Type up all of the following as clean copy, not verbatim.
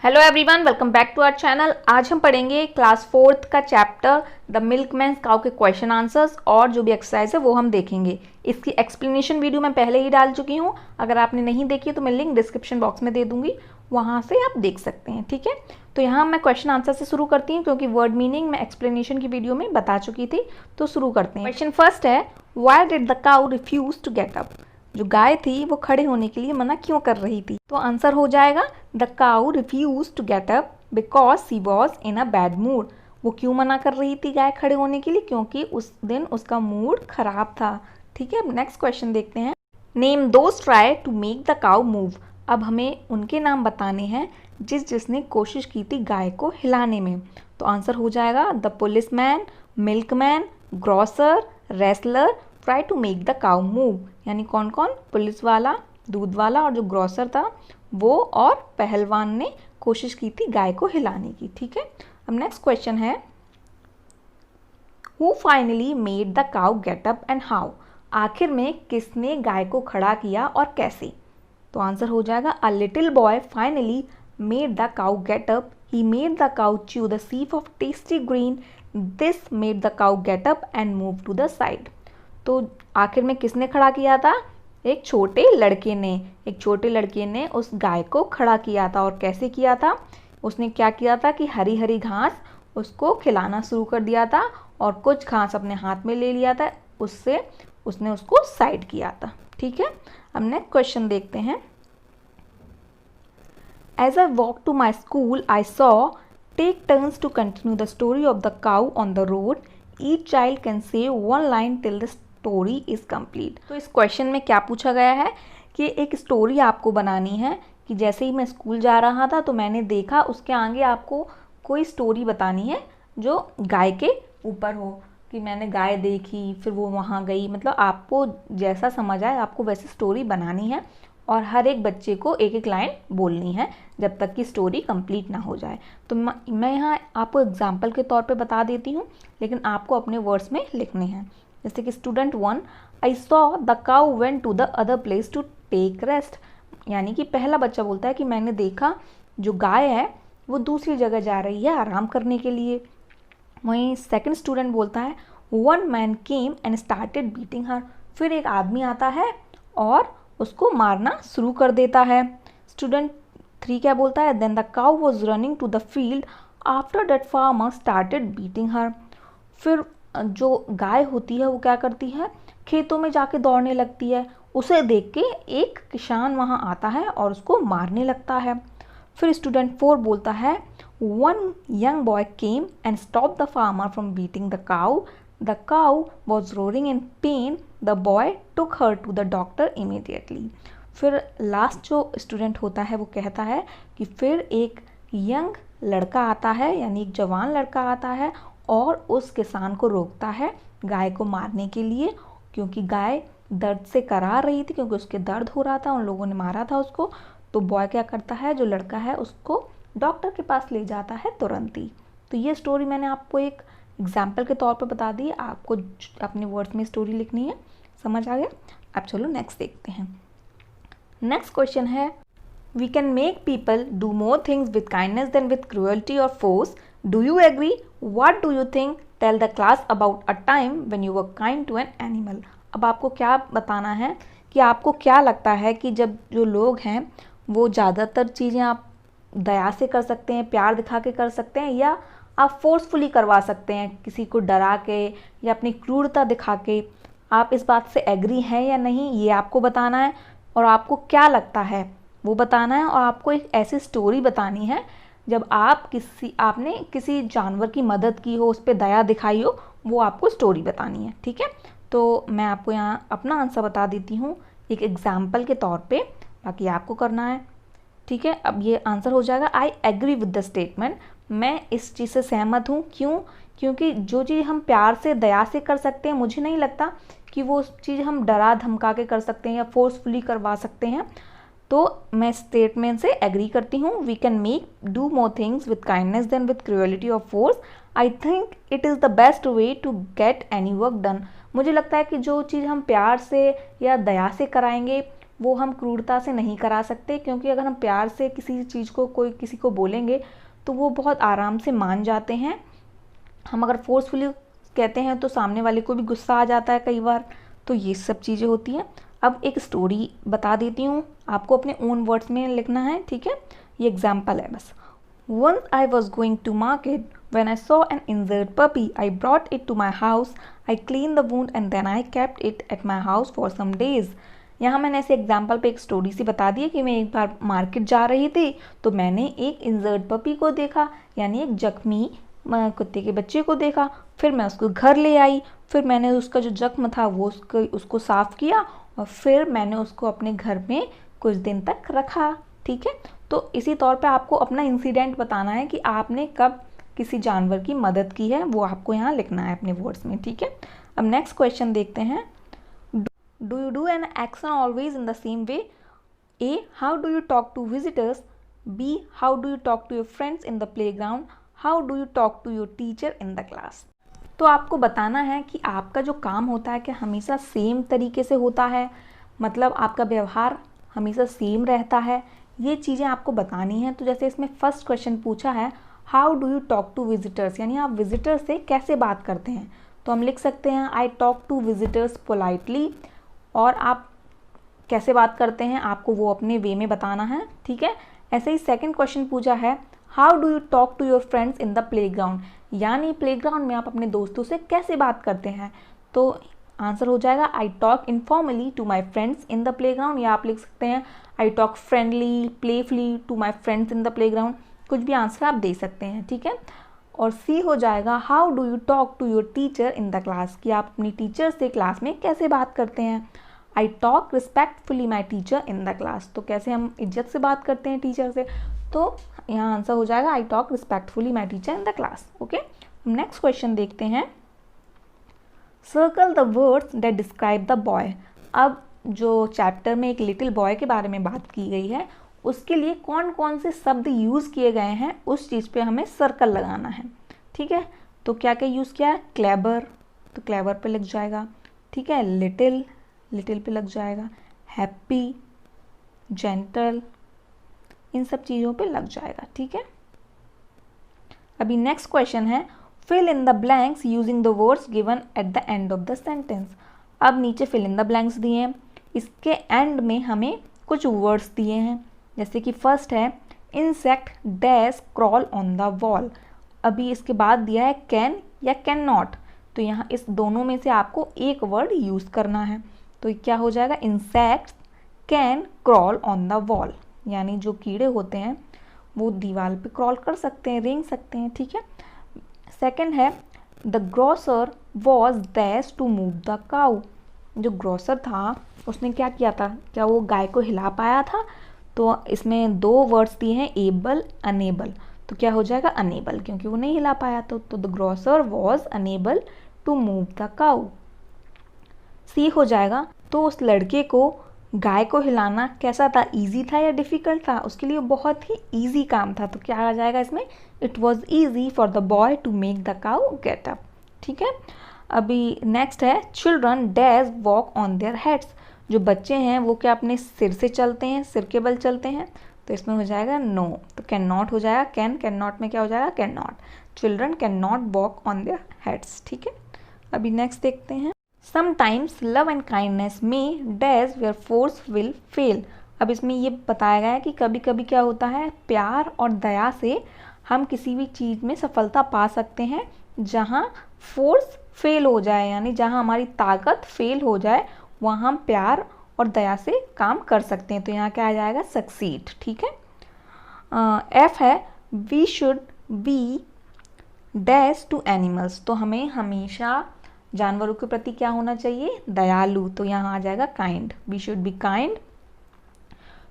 Hello everyone, welcome back to our channel. आज हम पढ़ेंगे क्लास 4th का चैप्टर द मिल्कमैन काउ के क्वेश्चन आंसर्स और जो भी एक्सरसाइज है वो हम देखेंगे। इसकी एक्सप्लेनेशन वीडियो मैं पहले ही डाल चुकी हूँ। अगर आपने नहीं देखी है तो मैं लिंक डिस्क्रिप्शन बॉक्स में दे दूंगी, वहाँ से आप देख सकते हैं। ठीक है, तो यहाँ मैं क्वेश्चन आंसर से शुरू करती हूँ क्योंकि वर्ड मीनिंग मैं एक्सप्लेनेशन की वीडियो में बता चुकी थी। तो शुरू करते हैं। क्वेश्चन फर्स्ट है, why did the cow refuse to get up? जो गाय थी वो खड़े होने के लिए मना क्यों कर रही थी? तो आंसर हो जाएगा the cow refuse to get up because she was in a bad mood. वो क्यों मना कर रही थी गाय खड़े होने के लिए? क्योंकि उस दिन उसका मूड खराब था। ठीक है, अब नेक्स्ट क्वेश्चन देखते हैं। Name those try to make the cow move. अब हमें उनके नाम बताने हैं जिसने कोशिश की थी गाय को हिलाने में। तो आंसर हो जाएगा the policeman, milkman, grocer, wrestler try to make the cow move. यानी कौन कौन? पुलिस वाला, दूध वाला और जो ग्रोसर था वो और पहलवान ने कोशिश की थी गाय को हिलाने की। ठीक है, अब नेक्स्ट क्वेश्चन है, who finally made the cow get up and how? आखिर में किसने गाय को खड़ा किया और कैसे? तो आंसर हो जाएगा a little boy finally made the cow get up, he made the cow chew the seep of tasty green, this made the cow get up and move to the side. तो आखिर में किसने खड़ा किया था? एक छोटे लड़के ने उस गाय को खड़ा किया था। और कैसे किया था? उसने क्या किया था कि हरी हरी घास उसको खिलाना शुरू कर दिया था और कुछ घास अपने हाथ में ले लिया था, उससे उसने उसको साइड किया था। ठीक है, अब नेक्स्ट क्वेश्चन देखते हैं। As I walk to my school I saw take turns to continue the story of the cow on the road, each child can say one line till the story is complete. तो इस question में क्या पूछा गया है कि एक story आपको बनानी है कि जैसे ही मैं स्कूल जा रहा था तो मैंने देखा, उसके आगे आपको कोई स्टोरी बतानी है जो गाय के ऊपर हो, कि मैंने गाय देखी फिर वो वहाँ गई। मतलब आपको जैसा समझ आए आपको वैसी स्टोरी बनानी है और हर एक बच्चे को एक एक लाइन बोलनी है जब तक कि स्टोरी कंप्लीट ना हो जाए। तो मैं यहाँ आपको एग्जाम्पल के तौर पे बता देती हूँ, लेकिन आपको अपने वर्ड्स में लिखने हैं। जैसे कि student 1, I saw the cow went to the other place to take rest. यानी कि पहला बच्चा बोलता है कि मैंने देखा जो गाय है वो दूसरी जगह जा रही है आराम करने के लिए। वहीं सेकंड स्टूडेंट बोलता है, one man came and started beating her. फिर एक आदमी आता है और उसको मारना शुरू कर देता है। स्टूडेंट 3 क्या बोलता है, then the cow was running to the field after that farmer started beating her. फिर जो गाय होती है वो क्या करती है, खेतों में जाके दौड़ने लगती है। उसे देख के एक किसान वहाँ आता है और उसको मारने लगता है। फिर स्टूडेंट 4 बोलता है, one young boy came and stop the farmer from beating the cow, the cow was roaring in pain, the boy took her to the doctor immediately. फिर लास्ट जो स्टूडेंट होता है वो कहता है कि फिर एक यंग लड़का आता है, यानी एक जवान लड़का आता है और उस किसान को रोकता है गाय को मारने के लिए, क्योंकि गाय दर्द से करा रही थी, क्योंकि उसके दर्द हो रहा था, उन लोगों ने मारा था उसको। तो बॉय क्या करता है, जो लड़का है उसको डॉक्टर के पास ले जाता है तुरंत ही। तो ये स्टोरी मैंने आपको एक एग्जाम्पल के तौर पर बता दी, आपको अपने वर्ड्स में स्टोरी लिखनी है। समझ आ गया? अब चलो नेक्स्ट देखते हैं। नेक्स्ट क्वेश्चन है, we can make people do more things with kindness than with cruelty और force, do you agree? What do you think? Tell the class about a time when you were kind to an animal. अब आपको क्या बताना है कि आपको क्या लगता है कि जब जो लोग हैं वो ज़्यादातर चीज़ें आप दया से कर सकते हैं, प्यार दिखा के कर सकते हैं, या आप फोर्सफुली करवा सकते हैं किसी को डरा के या अपनी क्रूरता दिखा के। आप इस बात से एग्री हैं या नहीं, ये आपको बताना है। और आपको क्या लगता है वो बताना है। और आपको एक ऐसी स्टोरी बतानी है जब आपने किसी जानवर की मदद की हो, उस पर दया दिखाई हो, वो आपको स्टोरी बतानी है। ठीक है, तो मैं आपको यहाँ अपना आंसर बता देती हूँ एक एग्जाम्पल के तौर पे, बाकी आपको करना है। ठीक है, अब ये आंसर हो जाएगा, I agree with the statement. मैं इस चीज़ से सहमत हूँ। क्यों? क्योंकि जो चीज़ हम प्यार से दया से कर सकते हैं, मुझे नहीं लगता कि वो चीज़ हम डरा धमका के कर सकते हैं या फोर्सफुली करवा सकते हैं। तो मैं स्टेटमेंट से एग्री करती हूँ। We can make do more things with kindness than with cruelty और force, I think it is the best way to get any work done. मुझे लगता है कि जो चीज़ हम प्यार से या दया से कराएंगे वो हम क्रूरता से नहीं करा सकते, क्योंकि अगर हम प्यार से किसी चीज़ को किसी को बोलेंगे तो वो बहुत आराम से मान जाते हैं। हम अगर फोर्सफुली कहते हैं तो सामने वाले को भी गुस्सा आ जाता है कई बार। तो ये सब चीज़ें होती हैं। अब एक स्टोरी बता देती हूँ, आपको अपने ओन वर्ड्स में लिखना है, ठीक है। ये एग्जाम्पल है बस। Once I was going to market when I saw an injured puppy. I brought it to my house. I cleaned the wound and then I kept it at my house for some days. यहाँ मैंने ऐसे example पे एक story सी बता दी है कि मैं एक बार मार्केट जा रही थी तो मैंने एक इंजर्ड पपी को देखा, यानी एक जख्मी कुत्ते के बच्चे को देखा। फिर मैं उसको घर ले आई, फिर मैंने उसका जो जख्म था वो उसको साफ़ किया और फिर मैंने उसको अपने घर में कुछ दिन तक रखा, ठीक है। तो इसी तौर पे आपको अपना इंसिडेंट बताना है कि आपने कब किसी जानवर की मदद की है, वो आपको यहाँ लिखना है अपने वर्ड्स में, ठीक है। अब नेक्स्ट क्वेश्चन देखते हैं। Do you do an action always in the same way? A, how do you talk to visitors? B, how do you talk to your friends in the playground? How do you talk to your teacher in the class? तो आपको बताना है कि आपका जो काम होता है कि हमेशा सेम तरीके से होता है, मतलब आपका व्यवहार हमेशा सेम रहता है, ये चीज़ें आपको बतानी है। तो जैसे इसमें फर्स्ट क्वेश्चन पूछा है how do you talk to visitors, यानी आप विजिटर्स से कैसे बात करते हैं। तो हम लिख सकते हैं I talk to visitors politely. और आप कैसे बात करते हैं आपको वो अपने वे में बताना है, ठीक है। ऐसे ही सेकंड क्वेश्चन पूछा है how do you talk to your friends in the playground, यानी प्लेग्राउंड में आप अपने दोस्तों से कैसे बात करते हैं। तो आंसर हो जाएगा I talk informally to my friends in the playground, या आप लिख सकते हैं I talk friendly playfully to my friends in the playground. कुछ भी आंसर आप दे सकते हैं, ठीक है। और सी हो जाएगा how do you talk to your teacher in the class, कि आप अपनी टीचर से क्लास में कैसे बात करते हैं। I talk respectfully my teacher in the class, तो कैसे हम इज्जत से बात करते हैं टीचर से। तो यहाँ आंसर हो जाएगा I talk respectfully my teacher in the class, okay. Next question देखते हैं। Circle the words that describe the boy. अब जो चैप्टर में एक लिटिल बॉय के बारे में बात की गई है उसके लिए कौन कौन से शब्द यूज़ किए गए हैं उस चीज़ पे हमें सर्कल लगाना है, ठीक है। तो क्या क्या यूज़ किया है, क्लेबर, तो क्लेबर पे लग जाएगा, ठीक है। लिटिल, लिटिल पे लग जाएगा। हैप्पी, जेंटल, इन सब चीज़ों पे लग जाएगा, ठीक है। अभी नेक्स्ट क्वेश्चन है fill in the blanks using the words given at the end of the sentence. अब नीचे फिल इन द ब्लैंक्स दिए हैं, इसके एंड में हमें कुछ वर्ड्स दिए हैं। जैसे कि फर्स्ट है insect dash crawl on the wall. अभी इसके बाद दिया है कैन या कैन नॉट, तो यहाँ इस दोनों में से आपको एक वर्ड यूज़ करना है। तो क्या हो जाएगा, insects can crawl on the wall, यानी जो कीड़े होते हैं वो दीवार पे क्रॉल कर सकते हैं, रेंग सकते हैं, ठीक है। सेकंड है the grocer was dash to move the cow. जो ग्रोसर था उसने क्या किया था, क्या वो गाय को हिला पाया था। तो इसमें दो वर्ड्स दिए हैं एबल अनेबल, तो क्या हो जाएगा अनेबल, क्योंकि वो नहीं हिला पाया। तो the grocer was unable to move the cow. C हो जाएगा तो उस लड़के को गाय को हिलाना कैसा था, इजी था या डिफ़िकल्ट था। उसके लिए बहुत ही इजी काम था, तो क्या आ जाएगा इसमें, it was easy for the boy to make the cow get up, ठीक है। अभी नेक्स्ट है children dash walk on their heads. जो बच्चे हैं वो क्या अपने सिर से चलते हैं, सिर के बल चलते हैं। तो इसमें हो जाएगा नो, तो कैन नॉट हो जाएगा, कैन नॉट में क्या हो जाएगा, can not. Children can not walk on their heads, ठीक है। अभी नेक्स्ट देखते हैं समटाइम्स लव एंड काइंडनेस में dash where force will fail. अब इसमें ये बताया गया है कि कभी कभी क्या होता है, प्यार और दया से हम किसी भी चीज़ में सफलता पा सकते हैं जहाँ फोर्स फेल हो जाए, यानी जहाँ हमारी ताकत फेल हो जाए वहाँ हम प्यार और दया से काम कर सकते हैं। तो यहाँ क्या आ जाएगा, सक्सीड, ठीक है। एफ है we should be dash to animals. तो हमें हमेशा जानवरों के प्रति क्या होना चाहिए, दयालु। तो यहाँ आ जाएगा kind, we should be kind,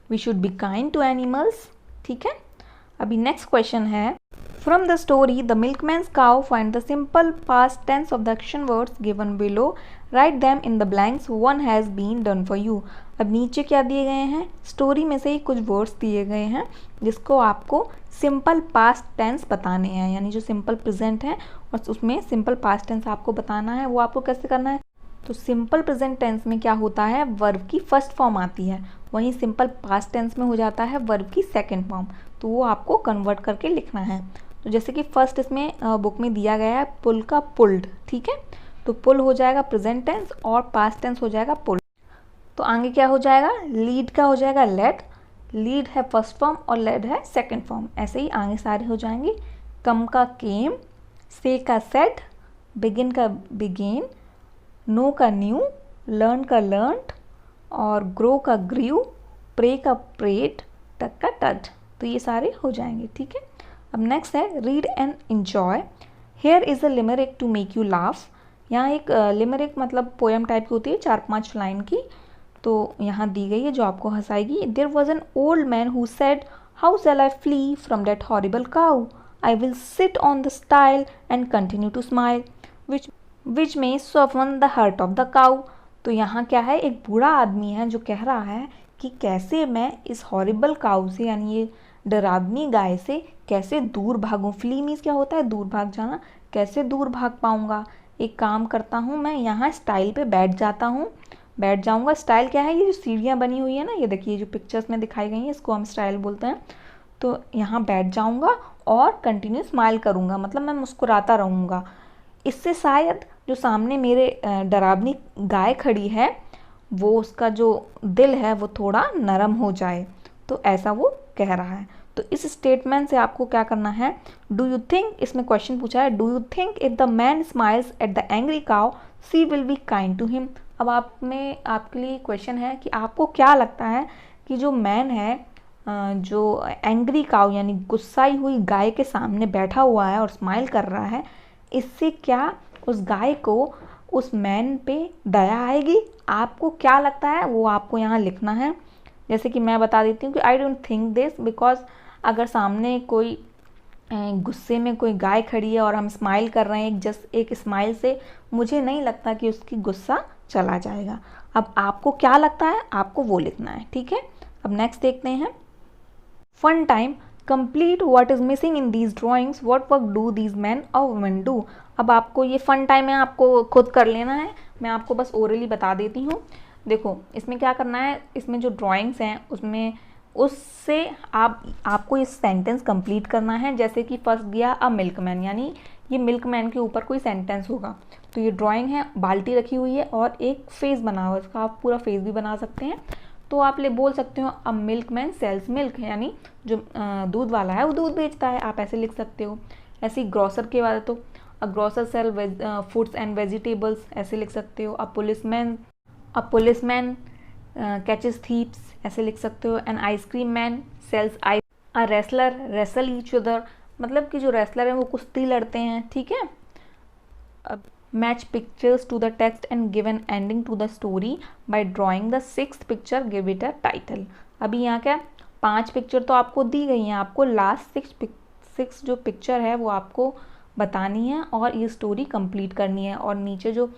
we should be kind to animals, ठीक है। अभी नेक्स्ट क्वेश्चन है from the story the milkman's cow find the simple past tense of the action words given below, write them in the blanks, one has been done for you. अब नीचे क्या दिए गए हैं, स्टोरी में से ही कुछ वर्ड्स दिए गए हैं जिसको आपको सिंपल पास्ट टेंस बताने हैं, यानी जो सिंपल प्रेजेंट है और उसमें सिंपल पास्ट टेंस आपको बताना है। वो आपको कैसे करना है, तो सिंपल प्रेजेंट टेंस में क्या होता है, वर्ब की फर्स्ट फॉर्म आती है, वहीं सिंपल पास्ट टेंस में हो जाता है वर्ब की सेकंड फॉर्म, तो वो आपको कन्वर्ट करके लिखना है। तो जैसे कि फर्स्ट इसमें बुक में दिया गया है पुल का पुल्ड, ठीक है, तो पुल हो जाएगा प्रेजेंट टेंस और पास्ट टेंस हो जाएगा पुल। तो आगे क्या हो जाएगा, लीड का हो जाएगा लेट, लीड है फर्स्ट फॉर्म और लेड है सेकंड फॉर्म, ऐसे ही आगे सारे हो जाएंगे। कम का केम, से का सेट, बिगिन का बिगेन, नो का न्यू, लर्न का लर्नड और ग्रो का ग्रीव, प्रे का प्रेड, टक का टड, तो ये सारे हो जाएंगे, ठीक है। अब नेक्स्ट है read and enjoy. Here is a limerick to make you laugh. यहाँ एक लिमरिक मतलब पोएम टाइप की होती है 4-5 लाइन की, तो यहाँ दी गई है जो आपको हंसाएगी। There was an old man who said how shall I flee from that horrible cow, I will sit on the stile and continue to smile which may soften the heart of the cow. तो यहाँ क्या है, एक बूढ़ा आदमी है जो कह रहा है कि कैसे मैं इस हॉरिबल काउ से, यानी ये डरावनी गाय से कैसे दूर भागूं। फ्ली मीन्स क्या होता है, दूर भाग जाना, कैसे दूर भाग पाऊंगा। एक काम करता हूँ, मैं यहाँ स्टाइल पे बैठ जाऊंगा। स्टाइल क्या है, ये जो सीढ़ियाँ बनी हुई है ना, ये देखिए जो पिक्चर्स में दिखाई गई हैं, इसको हम स्टाइल बोलते हैं। तो यहाँ बैठ जाऊंगा और कंटिन्यू स्माइल करूंगा, मतलब मैं मुस्कुराता रहूँगा। इससे शायद जो सामने मेरे डरावनी गाय खड़ी है, वो उसका जो दिल है वो थोड़ा नरम हो जाए। तो ऐसा वो कह रहा है। तो इस स्टेटमेंट से आपको क्या करना है, डू यू थिंक, इसमें क्वेश्चन पूछा है, do you think if the man smiles at the angry cow she will be kind to him. अब आपके लिए क्वेश्चन है कि आपको क्या लगता है कि जो मैन है, जो एंग्री काउ यानी गुस्साई हुई गाय के सामने बैठा हुआ है और स्माइल कर रहा है, इससे क्या उस गाय को उस मैन पे दया आएगी। आपको क्या लगता है वो आपको यहाँ लिखना है। जैसे कि मैं बता देती हूँ कि I don't think this, because अगर सामने कोई गुस्से में कोई गाय खड़ी है और हम स्माइल कर रहे हैं, जस्ट एक स्माइल से मुझे नहीं लगता कि उसकी गुस्सा चला जाएगा। अब आपको क्या लगता है, आपको वो लिखना है, ठीक है। अब नेक्स्ट देखते हैं, fun time, complete what is missing in these drawings, what work do these man और वुमेन डू। अब आपको ये फन टाइम है, आपको खुद कर लेना है, मैं आपको बस ओरली बता देती हूँ। देखो इसमें क्या करना है, इसमें जो ड्राइंग्स हैं उसमें उससे आपको इस सेंटेंस कंप्लीट करना है। जैसे कि फर्स्ट दिया अ मिल्कमैन, यानी ये मिल्कमैन के ऊपर कोई सेंटेंस होगा। तो ये ड्राइंग है, बाल्टी रखी हुई है और एक फेस बना हुआ है, इसका आप पूरा फेस भी बना सकते हैं। तो आप बोल सकते हो अ मिल्कमैन सेल्स मिल्क, यानी जो दूध वाला है वो दूध बेचता है, आप ऐसे लिख सकते हो। ऐसे ही ग्रोसर के बाद तो a grocer sell foods and vegetables, ऐसे लिख सकते हो। अ पुलिसमैन कैचेस थीप्स, ऐसे लिख सकते हो। An ice cream man sells ice, a wrestler wrestle each other, मतलब कि जो रेसलर हैं वो कुश्ती लड़ते हैं, ठीक है। अब match pictures to the text and give an ending to the story by drawing the 6th picture, give it a title. अभी यहाँ क्या 5 पिक्चर तो आपको दी गई हैं, आपको लास्ट 6 जो पिक्चर है वो आपको बतानी है और ये स्टोरी कंप्लीट करनी है। और नीचे जो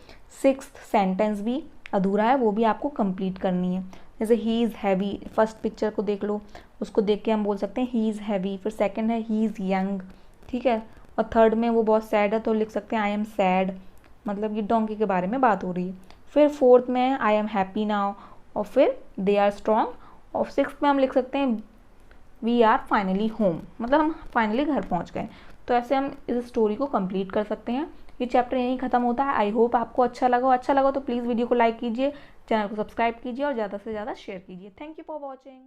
6th सेंटेंस भी अधूरा है वो भी आपको कंप्लीट करनी है। जैसे he is heavy, first picture को देख लो, उसको देख के हम बोल सकते हैं ही इज़ हैवी। फिर सेकंड है ही इज़ यंग, ठीक है। और थर्ड में वो बहुत सैड है तो लिख सकते हैं आई एम सैड, मतलब ये डोंकी के बारे में बात हो रही है। फिर फोर्थ में है आई एम हैप्पी नाउ, और फिर दे आर स्ट्रॉन्ग, और 6th में हम लिख सकते हैं वी आर फाइनली होम, मतलब हम फाइनली घर पहुंच गए। तो ऐसे हम इस स्टोरी को कंप्लीट कर सकते हैं। ये चैप्टर यहीं खत्म होता है। आई होप आपको अच्छा लगा तो प्लीज़ वीडियो को लाइक कीजिए, चैनल को सब्सक्राइब कीजिए और ज़्यादा से ज़्यादा शेयर कीजिए। Thank you for watching.